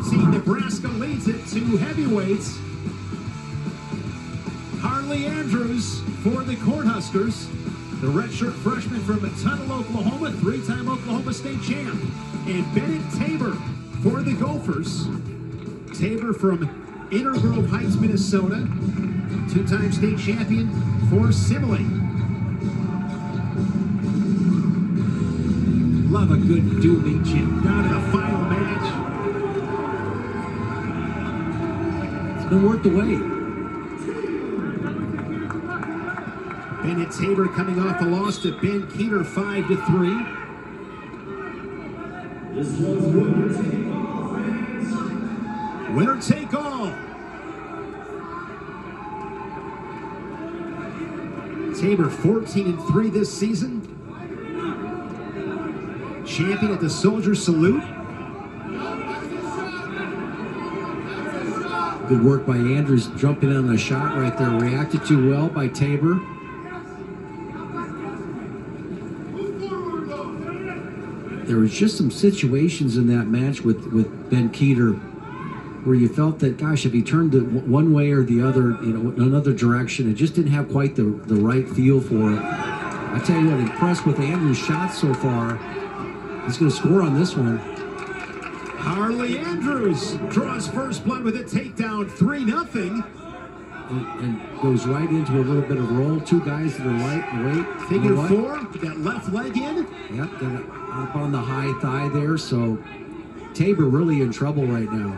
See, Nebraska leads it to heavyweights. Harley Andrews for the Cornhuskers, the redshirt freshman from Tuttle, Oklahoma, three-time Oklahoma State champ. And Bennett Tabor for the Gophers. Tabor from Inner Grove Heights, Minnesota, two-time state champion for Simile. Love a good dual meet, Jim. Down to the final match. It's been worth the wait. Bennett Tabor coming off a loss to Ben Keeter 5-3. This was winner take all, fans. Winner take all. Tabor 14-3 this season. Champion at the Soldier Salute. Good work by Andrews, jumping on a shot right there. Reacted to well by Tabor. There was just some situations in that match with Ben Keeter where you felt that, gosh, if he turned it one way or the other, another direction, it just didn't have quite the right feel for it. I tell you what, impressed with Andrews' shots so far. He's going to score on this one. Harley Andrews draws first blood with a takedown, 3-0. And goes right into a little bit of roll. Two guys to the right. Figure four, that left leg in. Yep, got it up on the high thigh there. So Tabor really in trouble right now.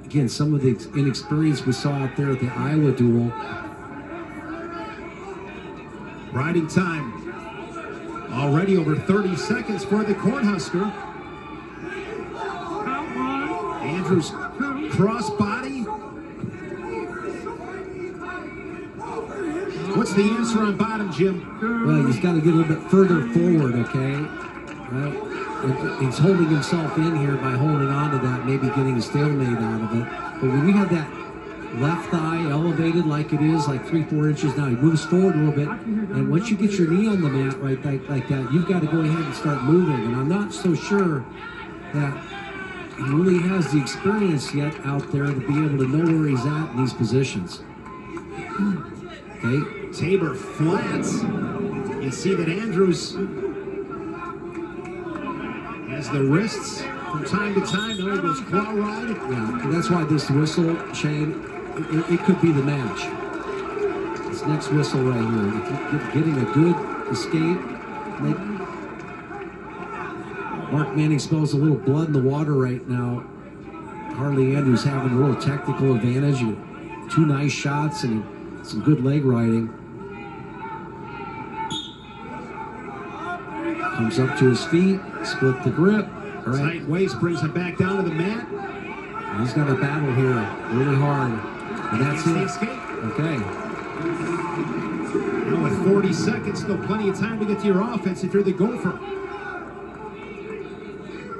Again, some of the inexperience we saw out there at the Iowa duel. Riding time already over 30 seconds for the Cornhusker. Andrews cross body. What's the answer on bottom, Jim? Well, he's got to get a little bit further forward, okay? Well, he's holding himself in here by holding on to that, maybe getting a stalemate out of it. But when you have that left thigh elevated like it is, like 3-4 inches now, he moves forward a little bit. And once you get your knee on the mat right like that, you've got to go ahead and start moving. And I'm not so sure that he really has the experience yet out there to be able to know where he's at in these positions. Okay. Tabor flats. You see that Andrews has the wrists from time to time. Now he goes claw ride. Yeah, and that's why this whistle, Shane, it could be the match. This next whistle right here, getting a good escape. Mark Manning smells a little blood in the water right now. Harley Andrews having a little technical advantage. Two nice shots and some good leg riding. Comes up to his feet, split the grip. All right. Tight waist brings him back down to the mat. He's got a battle here, really hard. And that's it. Okay. Now with 40 seconds, still plenty of time to get to your offense if you're the Gopher.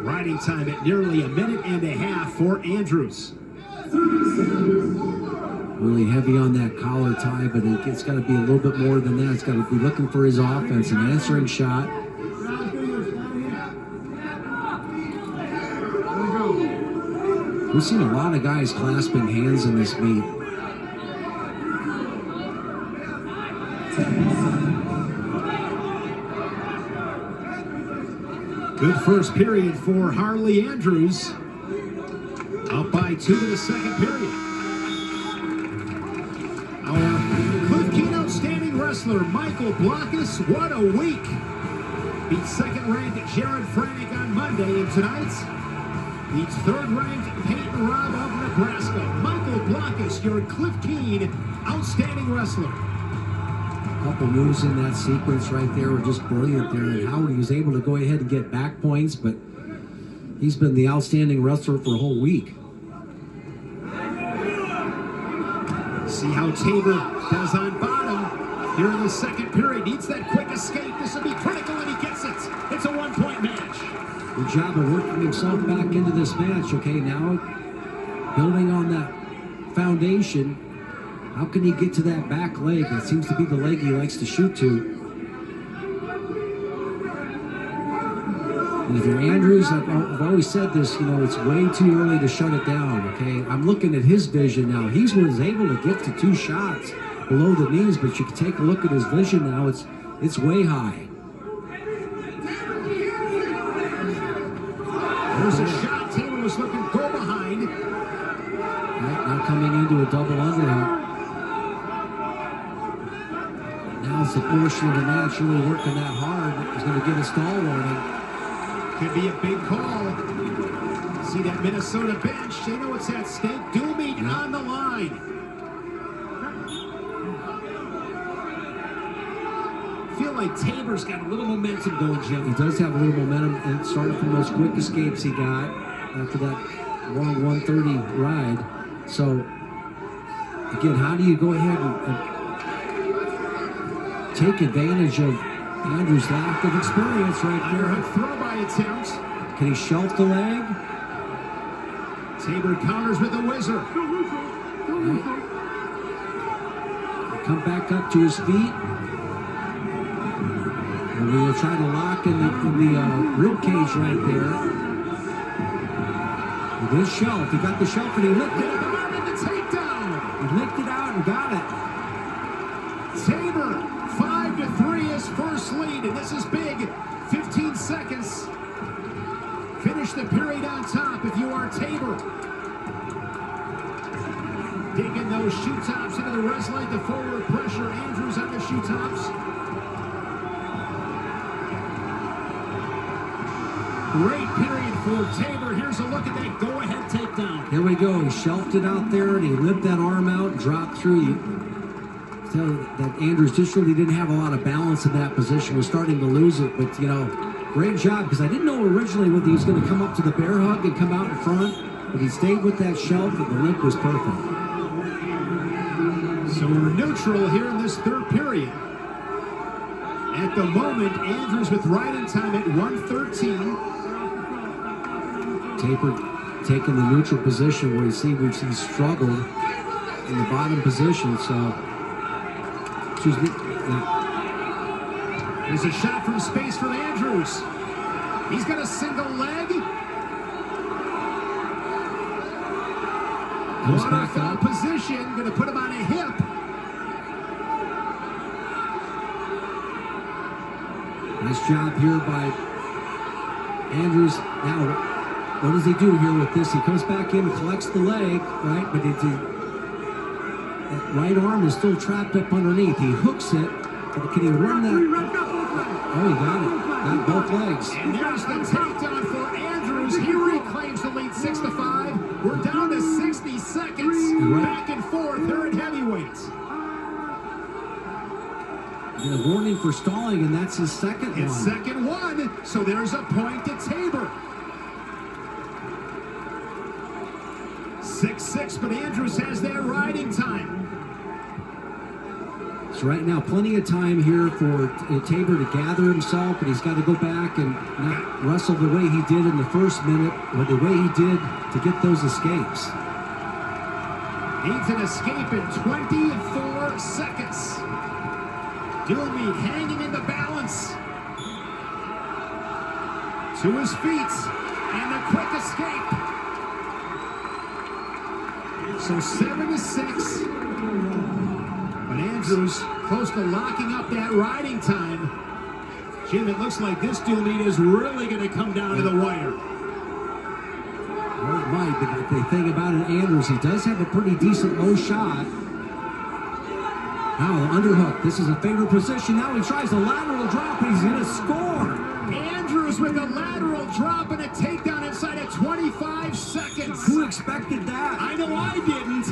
Riding time at nearly 1.5 minutes for Andrews. Really heavy on that collar tie, but it's got to be a little bit more than that. It's got to be looking for his offense, an answering shot. We've seen a lot of guys clasping hands in this meet. Good first period for Harley Andrews. Up by 2 in the second period. Our Cliff-Keen outstanding wrestler, Michael Blockus, what a week. Beat second-ranked Jared Franick on Monday, and tonight beats third-ranked Peyton Robb of Nebraska. Michael Blockus, your Cliff-Keen outstanding wrestler. Couple moves in that sequence right there were just brilliant there, and Howard was able to go ahead and get back points, but he's been the outstanding wrestler for a whole week. See how Tabor does on bottom here in the second period. Needs that quick escape. This will be critical, and he gets it. It's a 1-point match. Good job of working himself back into this match. Okay, now building on that foundation. How can he get to that back leg? That seems to be the leg he likes to shoot to. And if you're Andrews, I've always said this, you know, it's way too early to shut it down, okay? I'm looking at his vision now. He was able to get to 2 shots below the knees, but you can take a look at his vision now. It's way high. There's a shot. Tabor was looking go behind. Right, now coming into a double underhook. Now it's the portion of the match really working that hard is going to get a stall warning. Could be a big call. See that Minnesota bench. They know what's at stake. Dual meet on the line. I feel like Tabor's got a little momentum going, Jim. He does have a little momentum, and starting from those quick escapes he got after that long 130 ride. So, again, how do you go ahead and take advantage of Andrew's lack of experience right there? Underhook throw by attempt. Can he shelf the leg? Tabor counters with a whizzer. Right. Come back up to his feet. And we will try to lock in the rib cage right there. With his shelf. He got the shelf and he lifted it out and the takedown. He lifted out and got it. Tabor 5-3 his first lead, and this is big. 15 seconds. Finish the period on top if you are Tabor. Digging those shoe tops into the rest light, the forward pressure. Andrews on the shoe tops. Great period for Tabor. Here's a look at that go-ahead takedown. Here we go. He shelved it out there, and he limped that arm out, dropped through. Tell that Andrews just really didn't have a lot of balance in that position. Was starting to lose it, but you know, great job, because I didn't know originally whether he was going to come up to the bear hug and come out in front, but he stayed with that shelf, and the limp was perfect. So we're neutral here in this third period. At the moment, Andrews with riding time at 1:13. Tabor taking the neutral position where you see he's struggled in the bottom position, so excuse me. There's a shot from space from Andrews. He's got a single leg. Comes back up. Position, going to put him on a hip. Nice job here by Andrews. Now, what does he do here with this? He comes back in, collects the leg, right? But that right arm is still trapped up underneath. He hooks it, but can he run that? Oh, he got it. Got both legs. And there's the takedown for Andrews. He reclaims the lead 6-5. We're down to 60 seconds. Right. Back and forth. They're at heavyweights. And a warning for stalling, and that's his second one. Second one. So there's a point to Tabor. 6-6, but Andrews has that riding time. So right now, plenty of time here for Tabor to gather himself, but he's got to go back and not wrestle the way he did in the first minute, or the way he did to get those escapes. Needs an escape in 24 seconds. Doomy hanging in the balance. To his feet, and a quick escape. So 7-6. But Andrews close to locking up that riding time. Jim, it looks like this dual meet is really going to come down to the wire. Well, it might, but the thing about it, Andrews, he does have a pretty decent low shot. Now, the underhook. This is a favorite position. Now he tries a lateral drop, and he's going to score. Andrews with a lateral drop and a takedown inside of 25 seconds. Who expected that? I know I didn't.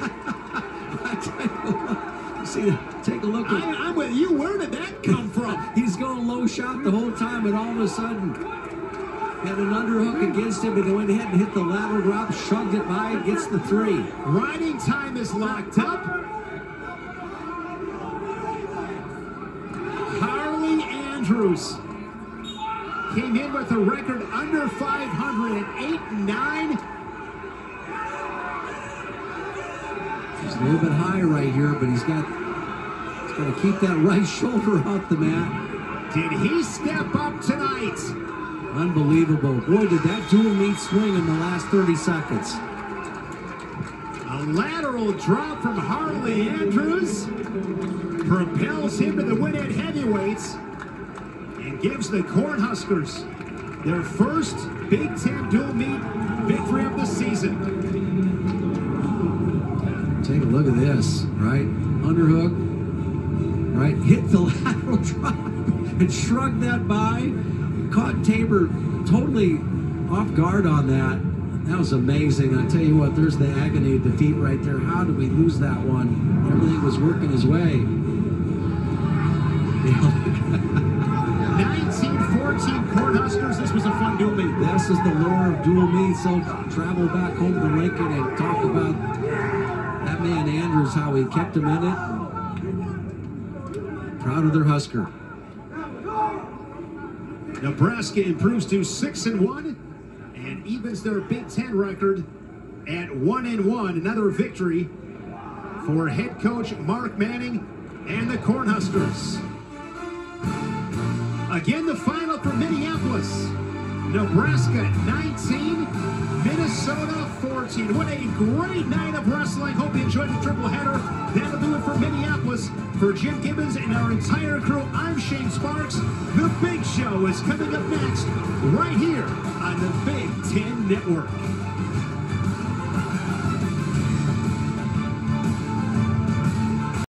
See, take a look. I'm with you. Where did that come from? He's going low shot the whole time, and all of a sudden, had an underhook against him, and he went ahead and hit the lateral drop, shoved it by, and gets the 3. Riding time is locked up. Harley Andrews came in with a record under 500 at 8-9. He's a little bit high right here, but he's got to keep that right shoulder off the mat. Did he step up tonight? Unbelievable. Boy, did that dual meet swing in the last 30 seconds. A lateral drop from Harley Andrews propels him to the win at heavyweights and gives the Cornhuskers their first Big Ten dual meet victory of the season. Take a look at this, right? Underhook, right? Hit the lateral drop and shrugged that by. Caught Tabor totally off guard on that. That was amazing. I tell you what, there's the agony of defeat right there. How did we lose that one? Everything was working his way. 1914 Cornhuskers, this was a fun dual meet. This is the lure of dual meets. So travel back home to Lincoln and talk about that man Andrews, how he kept him in it. Proud of their Husker. Nebraska improves to 6-1 and evens their Big Ten record at 1-1. Another victory for head coach Mark Manning and the Cornhuskers. Again, the final for Minneapolis. Nebraska 19, Minnesota 14. What a great night of wrestling. Hope you enjoyed the triple header. That'll do it for Minneapolis. For Jim Gibbons and our entire crew, I'm Shane Sparks. The Big Show is coming up next, right here on the Big Ten Network.